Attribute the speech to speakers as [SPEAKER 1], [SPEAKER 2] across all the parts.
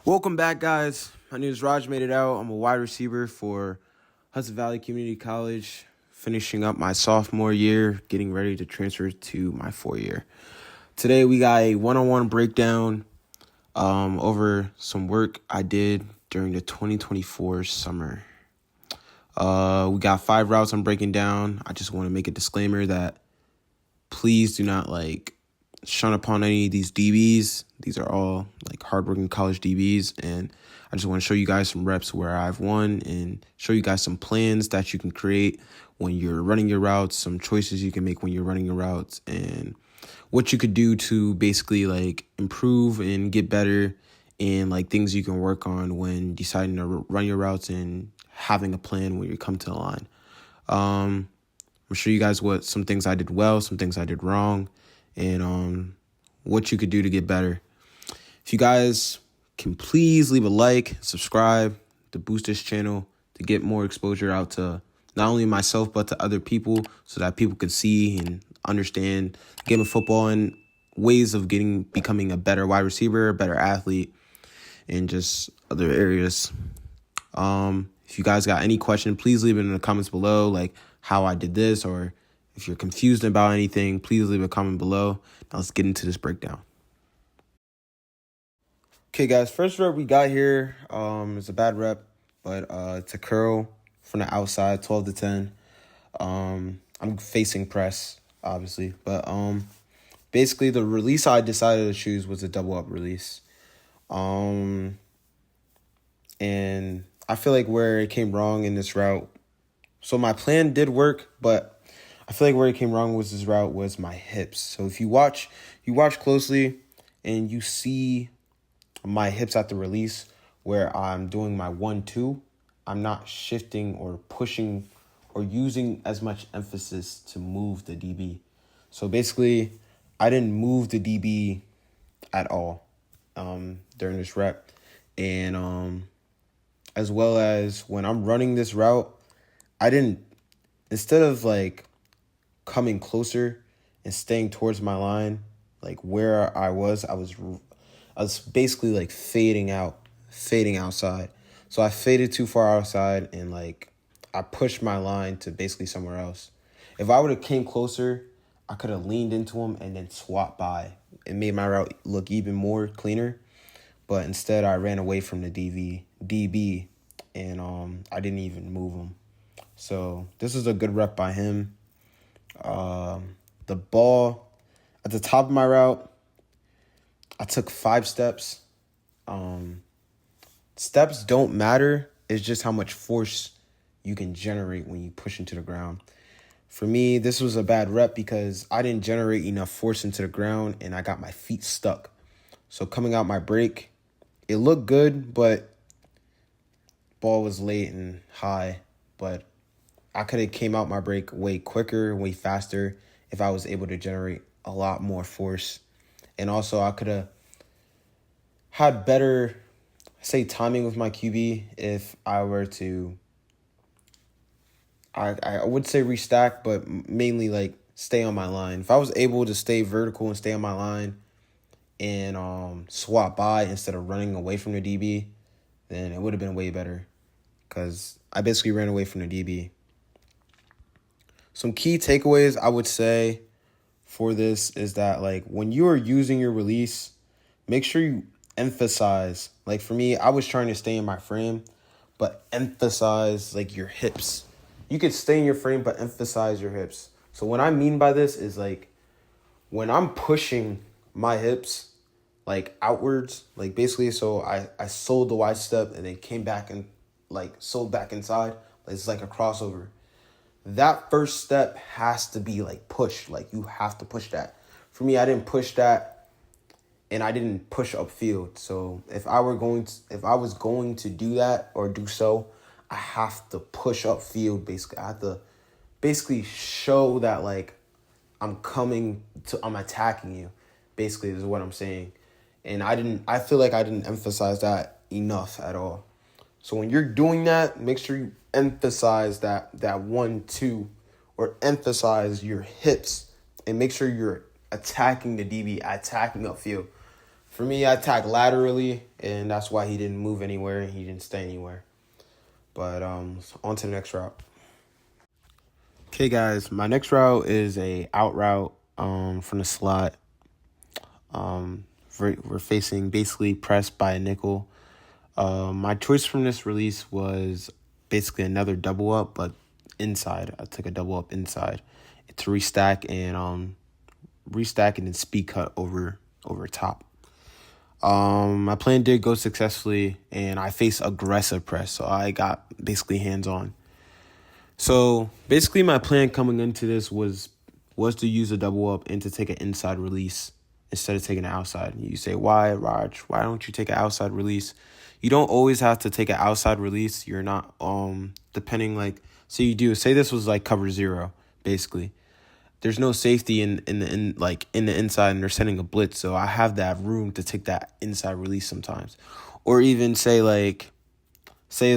[SPEAKER 1] Welcome back, guys. My name is Raj. Made it out. I'm a wide receiver for Hudson Valley Community College, finishing up my sophomore year, getting ready to transfer to my 4th year. Today, we got a one-on-one breakdown over some work I did during the 2024 summer. We got 5 routes I'm breaking down. I just want to make a disclaimer that please do not shun upon any of these DBs. These are all hardworking college DBs, and I just want to show you guys some reps where I've won and show you guys some plans that you can create when you're running your routes, some choices you can make when you're running your routes, and what you could do to basically improve and get better, and things you can work on when deciding to run your routes and having a plan when you come to the line. I'm gonna show you guys some things I did well, some things I did wrong, and what you could do to get better. If you guys can please leave a like, subscribe to boost this channel to get more exposure out to not only myself but to other people, so that people can see and understand the game of football and ways of becoming a better wide receiver, a better athlete, and just other areas. If you guys got any question, please leave it in the comments below, how I did this, or if you're confused about anything, please leave a comment below. Now let's get into this breakdown. Okay, guys, first rep we got here is a bad rep, but it's a curl from the outside, 12 to 10. I'm facing press, obviously, but basically the release I decided to choose was a double up release. And I feel like where it came wrong in this route, so my plan did work, but I feel like where it came wrong with this route was my hips. So if you watch closely and you see my hips at the release where I'm doing my 1-2, I'm not shifting or pushing or using as much emphasis to move the DB. So basically, I didn't move the DB at all during this rep. And as well as when I'm running this route, I didn't, instead of coming closer and staying towards my line, where I was basically fading outside. So I faded too far outside and I pushed my line to basically somewhere else. If I would have came closer, I could have leaned into him and then swapped by. It made my route look even more cleaner. But instead, I ran away from the DB, and I didn't even move him. So this is a good rep by him. The ball at the top of my route, I took 5 steps. Steps don't matter. It's just how much force you can generate when you push into the ground. For me, this was a bad rep because I didn't generate enough force into the ground and I got my feet stuck. So coming out my break, it looked good, but ball was late and high. But I could have came out my break way quicker, way faster if I was able to generate a lot more force. And also I could have had better, timing with my QB if I were to, I would say restack, but mainly stay on my line. If I was able to stay vertical and stay on my line and swap by instead of running away from the DB, then it would have been way better because I basically ran away from the DB. Some key takeaways I would say for this is that when you are using your release, make sure you emphasize. For me, I was trying to stay in my frame, but emphasize your hips. You could stay in your frame, but emphasize your hips. So what I mean by this is when I'm pushing my hips outwards, basically, so I sold the wide step and then came back and sold back inside. It's like a crossover. That first step has to be push. You have to push that. For me, I didn't push that, and I didn't push upfield. So if I was going to do that or do so, I have to push upfield. Basically, I have to basically show that I'm attacking you. Basically, is what I'm saying, and I feel like I didn't emphasize that enough at all. So when you're doing that, make sure you emphasize that 1-2, or emphasize your hips, and make sure you're attacking the DB, attacking upfield. For me, I attack laterally, and that's why he didn't move anywhere and he didn't stay anywhere. But so on to the next route. Okay, guys, my next route is a out route from the slot. We're facing basically pressed by a nickel. My choice from this release was basically another double up, but inside. I took a double up inside to restack and then speed cut over top. My plan did go successfully, and I faced aggressive press, so I got basically hands on. So basically, my plan coming into this was to use a double up and to take an inside release instead of taking an outside. You say, why, Raj? Why don't you take an outside release? You don't always have to take an outside release. You're not depending like say you do. Say this was like cover zero, basically. There's no safety in the inside, and they're sending a blitz, so I have that room to take that inside release sometimes, or even say it's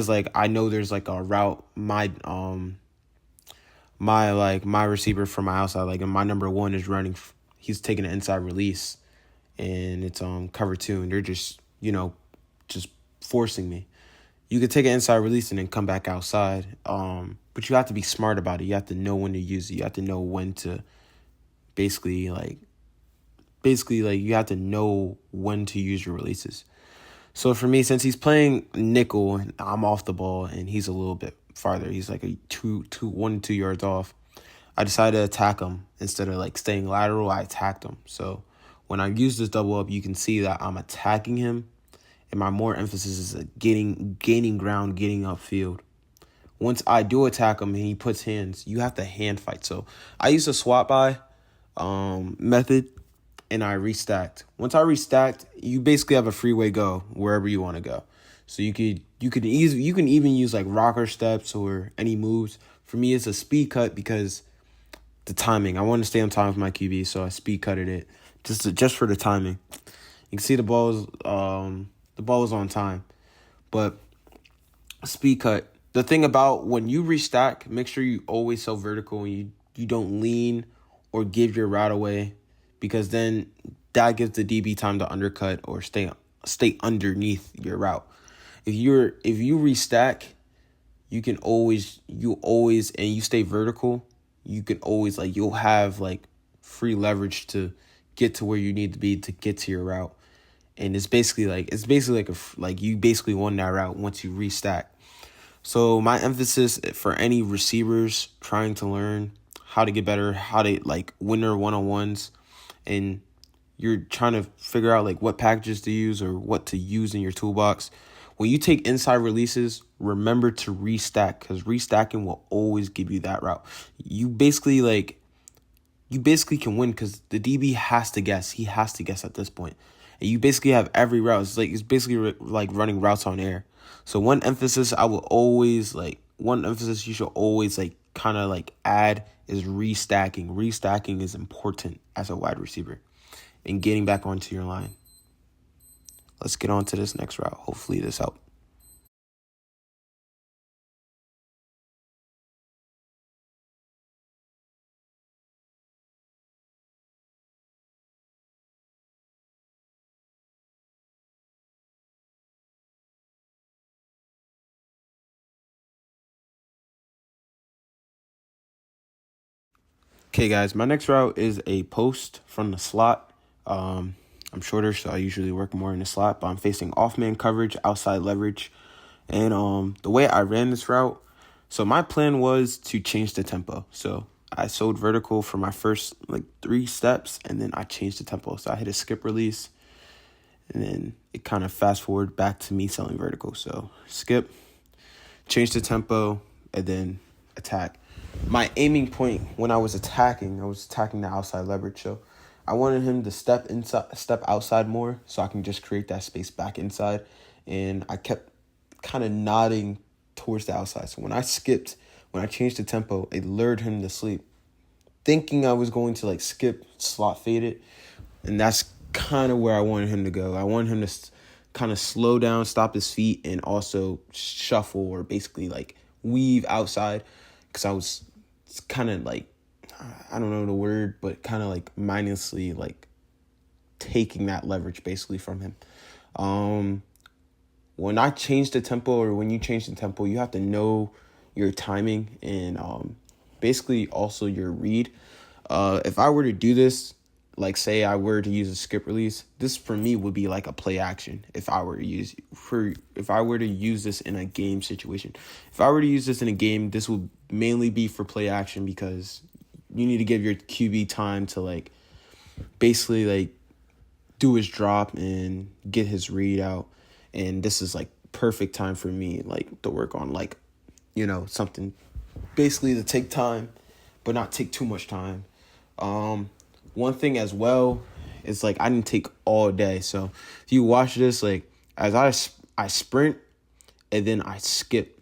[SPEAKER 1] like I know there's like a route my receiver from my outside, like, and my number one is running. He's taking an inside release, and it's cover two, and they're just just forcing me. You could take an inside release and then come back outside. But you have to be smart about it. You have to know when to use it. You have to know when to basically you have to know when to use your releases. So for me, since he's playing nickel and I'm off the ball and he's a little bit farther, he's like 1 to 2 yards off, I decided to attack him. Instead of like staying lateral, I attacked him. So when I use this double up, you can see that I'm attacking him, and my more emphasis is gaining ground, getting upfield. Once I do attack him and he puts hands, you have to hand fight. So I used a swap by method, and I restacked. Once I restacked, you basically have a freeway go wherever you want to go. So you can even use like rocker steps or any moves. For me, it's a speed cut because the timing. I want to stay on time with my QB, so I speed cutted it just for the timing. You can see the ball was on time, but speed cut. The thing about when you restack, make sure you always sell vertical and you don't lean or give your route away, because then that gives the DB time to undercut or stay underneath your route. If you restack, you stay vertical, you can always you'll have free leverage to get to where you need to be to get to your route. And it's basically you basically won that route once you restack. So my emphasis for any receivers trying to learn how to get better, how to win their one-on-ones, and you're trying to figure out what packages to use or what to use in your toolbox. When you take inside releases, remember to restack, because restacking will always give you that route. You basically can win because the DB has to guess. He has to guess at this point. And you basically have every route. It's basically like running routes on air. So one emphasis you should always add is restacking. Restacking is important as a wide receiver and getting back onto your line. Let's get on to this next route. Hopefully this helped. Okay, guys, my next route is a post from the slot. I'm shorter, so I usually work more in the slot, but I'm facing off-man coverage, outside leverage. And the way I ran this route, so my plan was to change the tempo. So I sold vertical for my first 3 steps, and then I changed the tempo. So I hit a skip release, and then it kind of fast forward back to me selling vertical. So skip, change the tempo, and then attack. My aiming point when I was attacking the outside leverage. So I wanted him to step outside more so I can just create that space back inside. And I kept kind of nodding towards the outside. So when I changed the tempo, it lured him to sleep, thinking I was going to skip, slot fade it. And that's kind of where I wanted him to go. I wanted him to kind of slow down, stop his feet, and also shuffle or basically weave outside. Because I was kind of I don't know the word, but kind of mindlessly taking that leverage basically from him. Um, when I change the tempo, or when you change the tempo, you have to know your timing and basically also your read. If I were to do this, like say I were to use a skip release, this for me would be like a play action. If I were to use this in a game situation, if I were to use this in a game, this would mainly be for play action because you need to give your QB time to like basically like do his drop and get his read out. And this is like perfect time for me like to work on like, something basically to take time, but not take too much time. One thing as well is like I didn't take all day. So if you watch this, like as I sprint and then I skip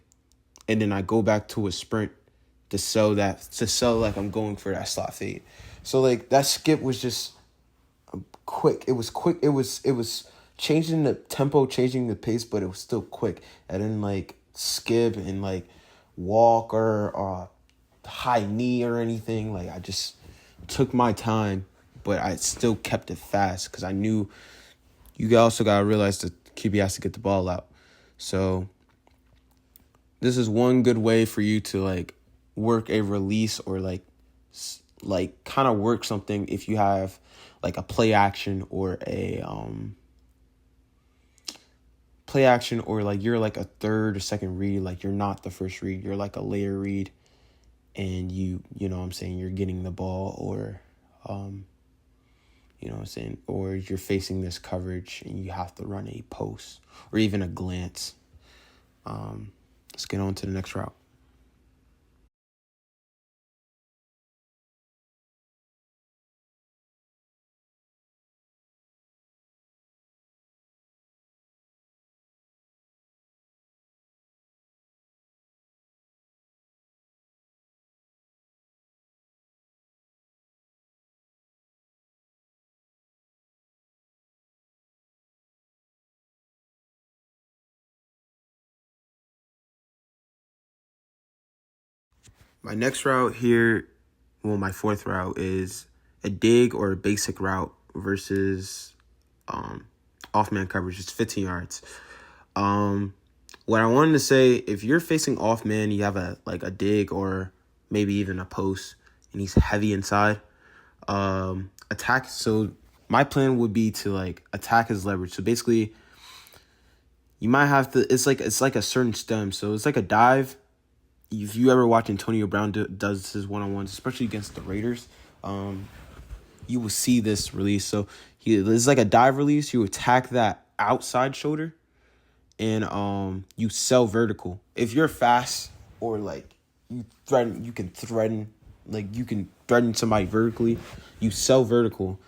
[SPEAKER 1] and then I go back to a sprint to sell like I'm going for that slot fade. So like that skip was just quick. It was quick. It was changing the tempo, changing the pace, but it was still quick. I didn't like skip and like walk or high knee or anything. Like I just took my time, but I still kept it fast because I knew you also gotta realize the QB has to get the ball out. So this is one good way for you to like work a release or like kind of work something if you have like a play action or like you're like a third or second read, like you're not the first read, you're like a later read, and you know what I'm saying, you're getting the ball, or you know what I'm saying, or you're facing this coverage and you have to run a post or even a glance. Let's get on to the next route. My next route here, well, my fourth route is a dig or a basic route versus off man coverage. It's 15 yards. What I wanted to say, if you're facing off man, you have a dig or maybe even a post, and he's heavy inside. Attack. So my plan would be to like attack his leverage. So basically, you might have to. It's like a certain stem. So it's like a dive. If you ever watch Antonio Brown does his one-on-ones, especially against the Raiders, you will see this release. So it's like a dive release. You attack that outside shoulder, and you sell vertical. If you're fast or like you can threaten somebody vertically. You sell vertical,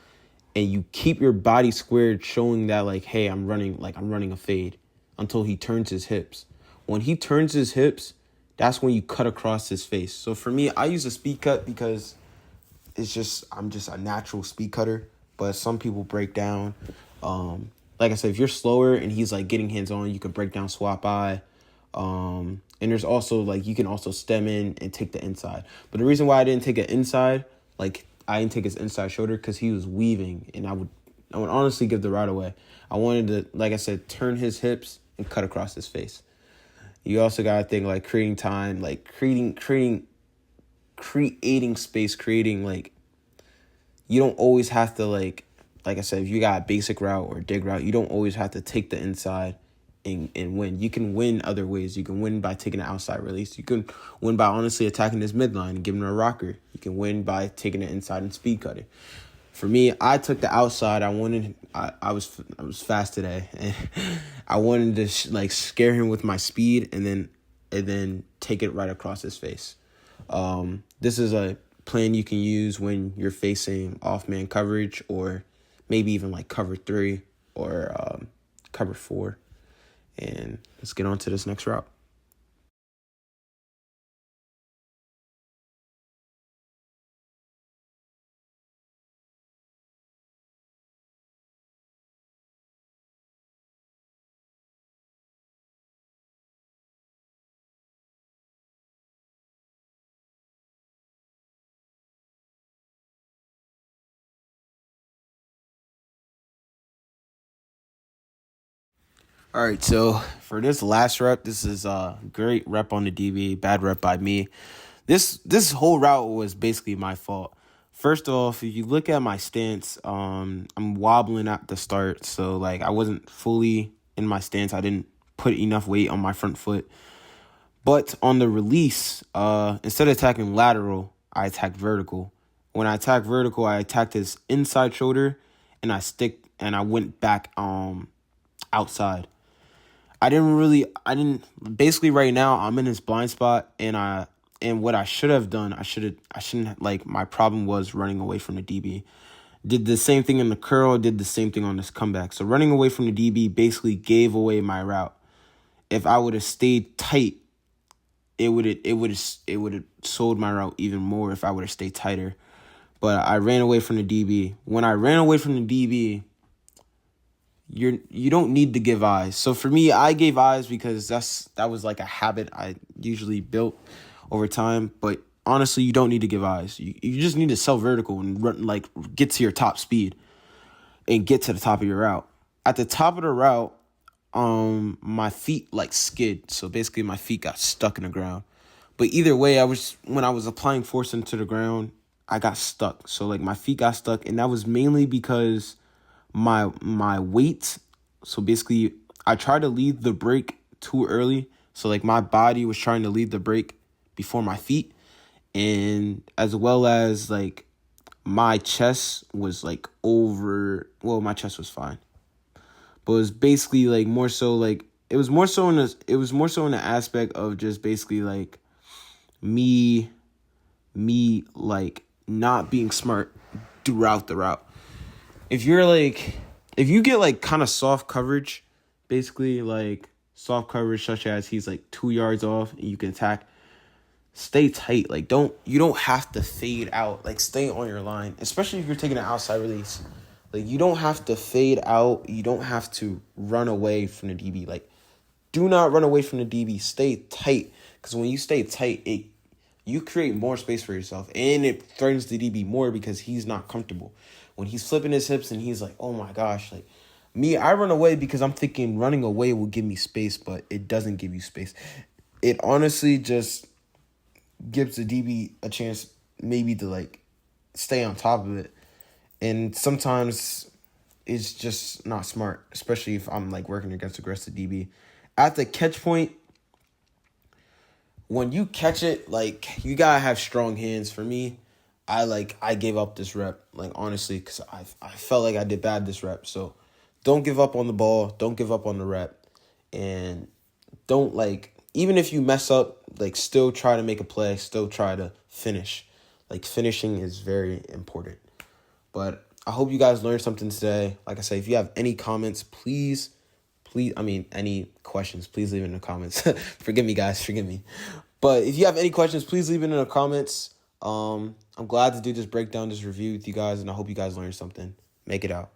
[SPEAKER 1] and you keep your body squared, showing that like, hey, I'm running a fade until he turns his hips. When he turns his hips, that's when you cut across his face. So for me, I use a speed cut because I'm just a natural speed cutter. But some people break down. Like I said, if you're slower and he's like getting hands on, you can break down swap eye. And there's also like you can also stem in and take the inside. But the reason why I didn't take it inside, like I didn't take his inside shoulder, because he was weaving, and I would honestly give the right away. I wanted to, like I said, turn his hips and cut across his face. You also gotta think like creating time, like creating space, creating like you don't always have to like I said, if you got a basic route or a dig route, you don't always have to take the inside and win. You can win other ways. You can win by taking an outside release. You can win by honestly attacking his midline and giving him a rocker. You can win by taking it inside and speed cutting. For me, I took the outside. I was fast today, and I wanted to scare him with my speed, and then take it right across his face. This is a plan you can use when you're facing off man coverage, or maybe even like cover 3 or cover 4. And let's get on to this next route. All right, so for this last rep, this is a great rep on the DB, bad rep by me. This whole route was basically my fault. First off, if you look at my stance, I'm wobbling at the start, so like I wasn't fully in my stance. I didn't put enough weight on my front foot. But on the release, instead of attacking lateral, I attacked vertical. When I attacked vertical, I attacked his inside shoulder, and I went back outside. Basically right now I'm in his blind spot, and what I should have done, I shouldn't, like, my problem was running away from the DB. Did the same thing in the curl, did the same thing on this comeback. So running away from the DB basically gave away my route. If I would have stayed tight, it would have sold my route even more if I would have stayed tighter. But I ran away from the DB. When I ran away from the DB, you don't need to give eyes. So for me, I gave eyes because that was like a habit I usually built over time. But honestly, you don't need to give eyes. You just need to sell vertical and run, like, get to your top speed and get to the top of your route. At the top of the route, my feet like skid. So basically my feet got stuck in the ground. But either way, when I was applying force into the ground, I got stuck. So like my feet got stuck, and that was mainly because my weight. So basically I tried to lead the brake too early. So like my body was trying to lead the brake before my feet, and as well as like my chest was like my chest was fine. But it was basically like more so like it was more so in the aspect of just basically like me like not being smart throughout the route. If you get like kind of soft coverage, basically like soft coverage such as he's like 2 yards off and you can attack, stay tight. Like you don't have to fade out. Like stay on your line, especially if you're taking an outside release. Like you don't have to fade out. You don't have to run away from the DB. Like do not run away from the DB. Stay tight, because when you stay tight, you create more space for yourself, and it threatens the DB more because he's not comfortable. When he's flipping his hips and he's like, oh my gosh, like me, I run away because I'm thinking running away will give me space, but it doesn't give you space. It honestly just gives the DB a chance maybe to like stay on top of it. And sometimes it's just not smart, especially if I'm like working against aggressive DB. At the catch point, when you catch it, like you gotta have strong hands. For me, I gave up this rep, like honestly, because I felt like I did bad this rep. So don't give up on the ball, don't give up on the rep, and don't like, even if you mess up, like still try to make a play, still try to finish. Like finishing is very important. But I hope you guys learned something today. Like I say, if you have any comments, any questions, please leave it in the comments. Forgive me, guys. Forgive me. But if you have any questions, please leave it in the comments. I'm glad to do this breakdown, this review with you guys, and I hope you guys learned something. Make it out.